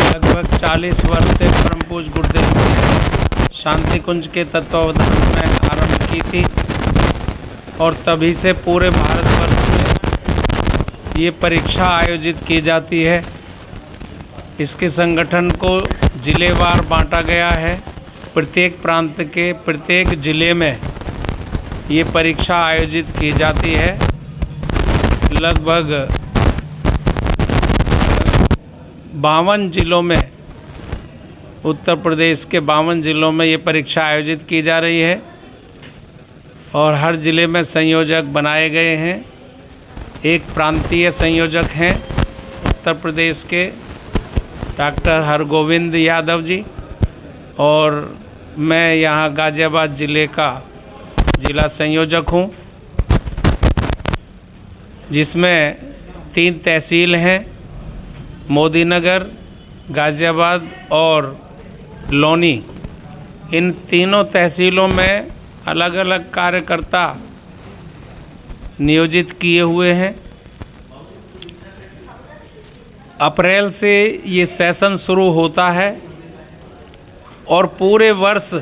लगभग 40 वर्ष से परम पूज्य गुरुदेव ने शांति कुंज के तत्वावधान में आरंभ की थी और तभी से पूरे भारतवर्ष में ये परीक्षा आयोजित की जाती है। इसके संगठन को जिलेवार बांटा गया है। प्रत्येक प्रांत के प्रत्येक जिले में ये परीक्षा आयोजित की जाती है। लगभग 52 जिलों में, उत्तर प्रदेश के 52 जिलों में ये परीक्षा आयोजित की जा रही है और हर ज़िले में संयोजक बनाए गए हैं। एक प्रांतीय संयोजक हैं उत्तर प्रदेश के डॉक्टर हरगोविंद यादव जी, और मैं यहाँ गाज़ियाबाद ज़िले का जिला संयोजक हूँ, जिसमें 3 तहसील हैं, मोदीनगर, गाज़ियाबाद और लोनी। इन तीनों तहसीलों में अलग अलग कार्यकर्ता नियोजित किए हुए हैं। अप्रैल से ये सेशन शुरू होता है और पूरे वर्ष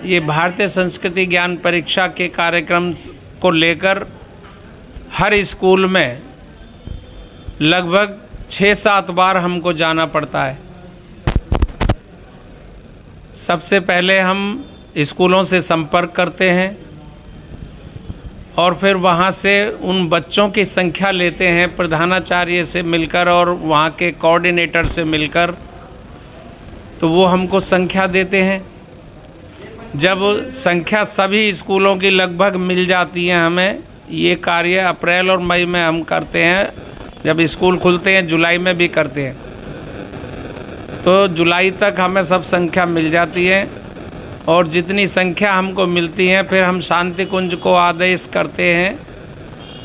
ये भारतीय संस्कृति ज्ञान परीक्षा के कार्यक्रम को लेकर हर स्कूल में लगभग 6-7 बार हमको जाना पड़ता है। सबसे पहले हम स्कूलों से संपर्क करते हैं और फिर वहाँ से उन बच्चों की संख्या लेते हैं, प्रधानाचार्य से मिलकर और वहाँ के कोऑर्डिनेटर से मिलकर, तो वो हमको संख्या देते हैं। जब संख्या सभी स्कूलों की लगभग मिल जाती है, हमें ये कार्य अप्रैल और मई में हम करते हैं। जब स्कूल खुलते हैं जुलाई में भी करते हैं, तो जुलाई तक हमें सब संख्या मिल जाती है और जितनी संख्या हमको मिलती है फिर हम शांति कुंज को आदेश करते हैं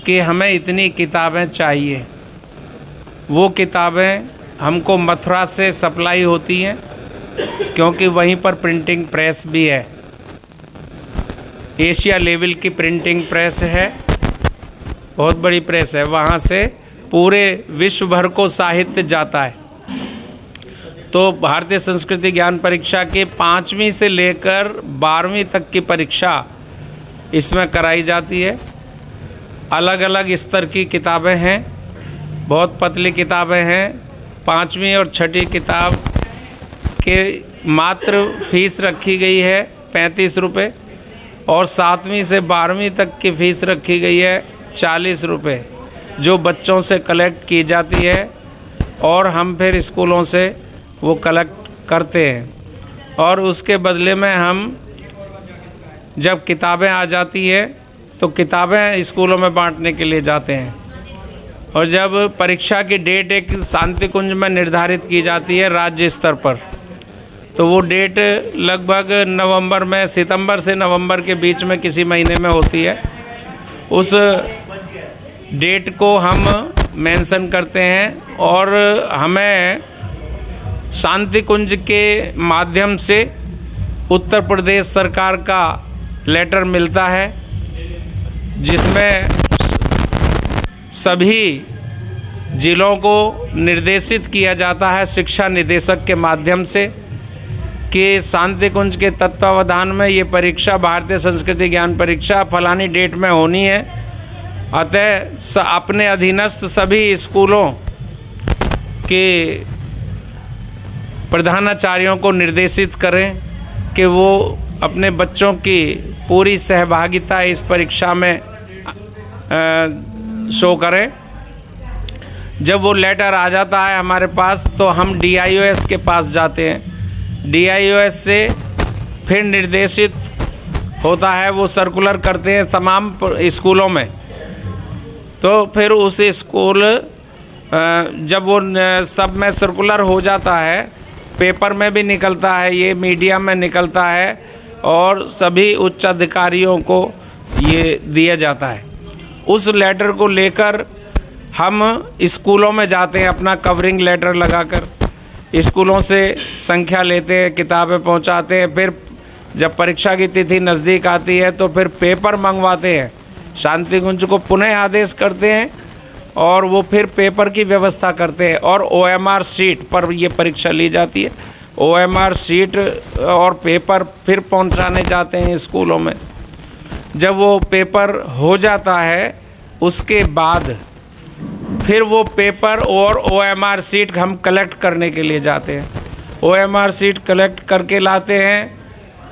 कि हमें इतनी किताबें चाहिए। वो किताबें हमको मथुरा से सप्लाई होती हैं क्योंकि वहीं पर प्रिंटिंग प्रेस भी है। एशिया लेवल की प्रिंटिंग प्रेस है, बहुत बड़ी प्रेस है। वहाँ से पूरे विश्व भर को साहित्य जाता है। तो भारतीय संस्कृति ज्ञान परीक्षा के 5वीं से लेकर 12वीं तक की परीक्षा इसमें कराई जाती है। अलग अलग स्तर की किताबें हैं, बहुत पतली किताबें हैं। 5वीं और 6ठी किताब के मात्र फीस रखी गई है 35 रुपये और 7वीं से 12वीं तक की फ़ीस रखी गई है 40 रुपये, जो बच्चों से कलेक्ट की जाती है और हम फिर स्कूलों से वो कलेक्ट करते हैं। और उसके बदले में हम जब किताबें आ जाती है तो किताबें स्कूलों में बांटने के लिए जाते हैं। और जब परीक्षा की डेट एक शांति कुंज में निर्धारित की जाती है राज्य स्तर पर, तो वो डेट लगभग नवंबर में, सितंबर से नवंबर के बीच में किसी महीने में होती है। उस डेट को हम मेंशन करते हैं और हमें शांति कुंज के माध्यम से उत्तर प्रदेश सरकार का लेटर मिलता है, जिसमें सभी जिलों को निर्देशित किया जाता है शिक्षा निदेशक के माध्यम से कि शांति कुंज के तत्वावधान में ये परीक्षा भारतीय संस्कृति ज्ञान परीक्षा फलानी डेट में होनी है। अतः अपने अधीनस्थ सभी स्कूलों के प्रधानाचार्यों को निर्देशित करें कि वो अपने बच्चों की पूरी सहभागिता इस परीक्षा में शो करें। जब वो लेटर आ जाता है हमारे पास तो हम DIOS के पास जाते हैं। DIOS से फिर निर्देशित होता है, वो सर्कुलर करते हैं तमाम स्कूलों में। तो फिर उस स्कूल जब वो सब में सर्कुलर हो जाता है, पेपर में भी निकलता है, ये मीडिया में निकलता है और सभी उच्च अधिकारियों को ये दिया जाता है। उस लेटर को लेकर हम स्कूलों में जाते हैं, अपना कवरिंग लेटर लगाकर स्कूलों से संख्या लेते हैं, किताबें पहुंचाते हैं। फिर जब परीक्षा की तिथि नज़दीक आती है तो फिर पेपर मंगवाते हैं, शांति कुंज को पुनः आदेश करते हैं और वो फिर पेपर की व्यवस्था करते हैं और OMR शीट पर ये परीक्षा ली जाती है। OMR शीट और पेपर फिर पहुंचाने जाते हैं स्कूलों में। जब वो पेपर हो जाता है उसके बाद फिर वो पेपर और OMR शीट हम कलेक्ट करने के लिए जाते हैं। OMR शीट कलेक्ट करके लाते हैं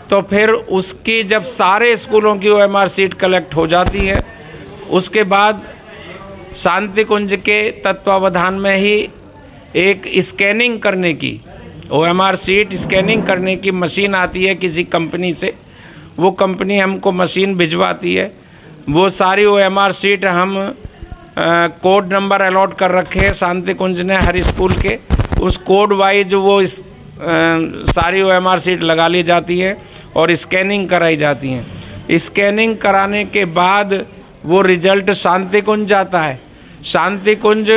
तो फिर उसकी जब सारे स्कूलों की OMR शीट कलेक्ट हो जाती है उसके बाद शांति कुंज के तत्वावधान में ही एक स्कैनिंग करने की OMR शीट स्कैनिंग करने की मशीन आती है किसी कंपनी से। वो कंपनी हमको मशीन भिजवाती है। वो सारी OMR शीट हम कोड नंबर अलॉट कर रखे हैं शांति कुंज ने हर स्कूल के, उस कोड वाइज वो सारी OMR शीट लगा ली जाती है और स्कैनिंग कराई जाती हैं। स्कैनिंग कराने के बाद वो रिजल्ट शांति कुंज जाता है। शांति कुंज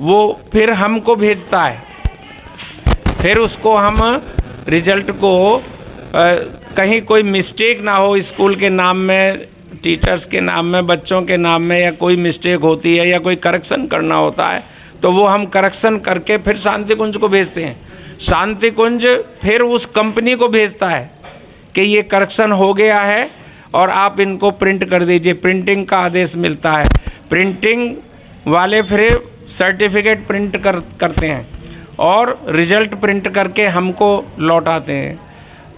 वो फिर हमको भेजता है। फिर उसको हम रिजल्ट को कहीं कोई मिस्टेक ना हो स्कूल के नाम में, टीचर्स के नाम में, बच्चों के नाम में, या कोई मिस्टेक होती है या कोई करेक्शन करना होता है तो वो हम करेक्शन करके फिर शांति कुंज को भेजते हैं। शांति कुंज फिर उस कंपनी को भेजता है कि ये करेक्शन हो गया है और आप इनको प्रिंट कर दीजिए। प्रिंटिंग का आदेश मिलता है। प्रिंटिंग वाले फिर सर्टिफिकेट प्रिंट करते हैं और रिजल्ट प्रिंट करके हमको लौटाते हैं।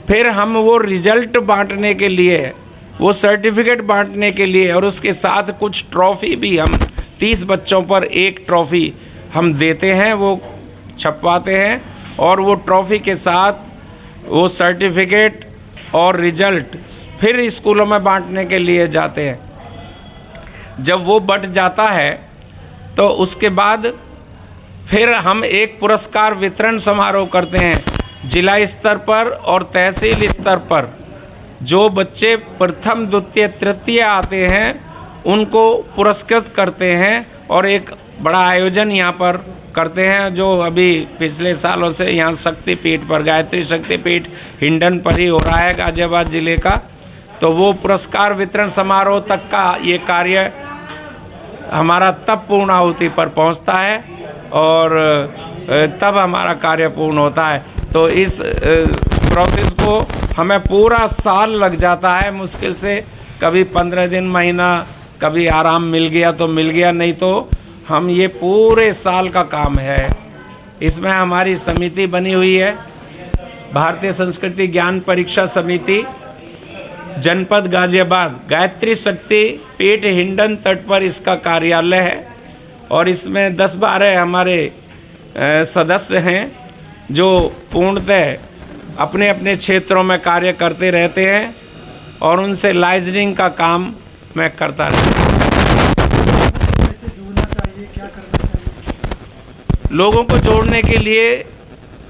फिर हम वो रिजल्ट बांटने के लिए, वो सर्टिफिकेट बांटने के लिए और उसके साथ कुछ ट्रॉफ़ी भी, हम 30 बच्चों पर एक ट्रॉफ़ी हम देते हैं, वो छपवाते हैं और वो ट्रॉफ़ी के साथ वो सर्टिफिकेट और रिजल्ट फिर स्कूलों में बांटने के लिए जाते हैं। जब वो बट जाता है तो उसके बाद फिर हम एक पुरस्कार वितरण समारोह करते हैं जिला स्तर पर और तहसील स्तर पर। जो बच्चे प्रथम द्वितीय तृतीय आते हैं उनको पुरस्कृत करते हैं और एक बड़ा आयोजन यहाँ पर करते हैं जो अभी पिछले सालों से यहाँ शक्तिपीठ पर, गायत्री शक्तिपीठ हिंडन पर ही हो रहा है गाजियाबाद ज़िले का। तो वो पुरस्कार वितरण समारोह तक का ये कार्य हमारा तब पूर्णाहुति पर पहुँचता है और तब हमारा कार्य पूर्ण होता है। तो इस प्रोसेस को हमें पूरा साल लग जाता है मुश्किल से। कभी 15 दिन, महीना, कभी आराम मिल गया तो मिल गया, नहीं तो हम ये पूरे साल का काम है। इसमें हमारी समिति बनी हुई है, भारतीय संस्कृति ज्ञान परीक्षा समिति, जनपद गाजियाबाद, गायत्री शक्ति पीठ हिंडन तट पर इसका कार्यालय है और इसमें 10-12 हमारे सदस्य हैं जो पूर्णतः अपने अपने क्षेत्रों में कार्य करते रहते हैं और उनसे लाइजनिंग का काम मैं करता रहता हूँ। लोगों को जोड़ने के लिए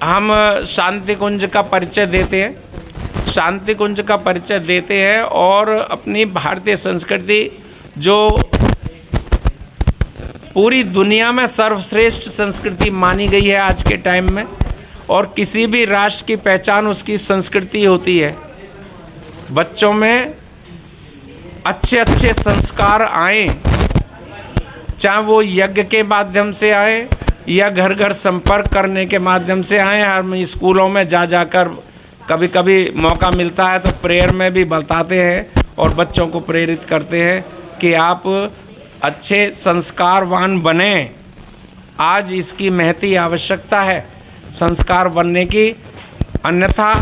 हम शांति कुंज का परिचय देते हैं। शांति कुंज का परिचय देते हैं और अपनी भारतीय संस्कृति जो पूरी दुनिया में सर्वश्रेष्ठ संस्कृति मानी गई है आज के टाइम में, और किसी भी राष्ट्र की पहचान उसकी संस्कृति होती है। बच्चों में अच्छे अच्छे संस्कार आए, चाहे वो यज्ञ के माध्यम से आए या घर घर संपर्क करने के माध्यम से आए। हम स्कूलों में जाकर कभी कभी मौका मिलता है तो प्रेयर में भी बताते हैं और बच्चों को प्रेरित करते हैं कि आप अच्छे संस्कारवान बने। आज इसकी महती आवश्यकता है संस्कार बनने की, अन्यथा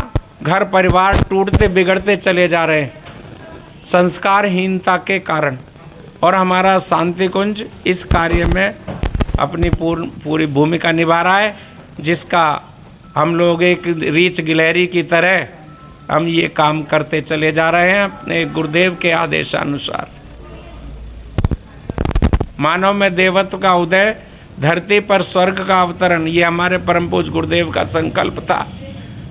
घर परिवार टूटते बिगड़ते चले जा रहे हैं संस्कारहीनता के कारण। और हमारा शांति कुंज इस कार्य में अपनी पूरी भूमिका निभा रहा है, जिसका हम लोग एक रीछ गिलहरी की तरह हम ये काम करते चले जा रहे हैं अपने गुरुदेव के आदेशानुसार। मानव में देवत्व का उदय, धरती पर स्वर्ग का अवतरण, ये हमारे परम पूज्य गुरुदेव का संकल्प था,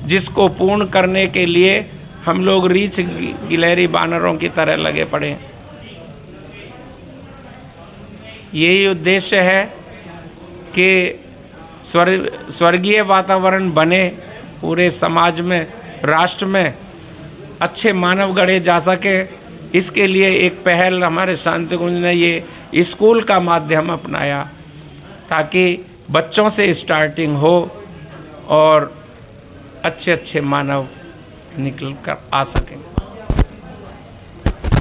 जिसको पूर्ण करने के लिए हम लोग रीछ गिलहरी बानरों की तरह लगे पड़े हैं। यही उद्देश्य है कि स्वर्गीय वातावरण बने, पूरे समाज में, राष्ट्र में अच्छे मानव गढ़े जा सके, इसके लिए एक पहल हमारे शांति कुंज ने ये स्कूल का माध्यम अपनाया ताकि बच्चों से स्टार्टिंग हो और अच्छे अच्छे मानव निकल कर आ सकें।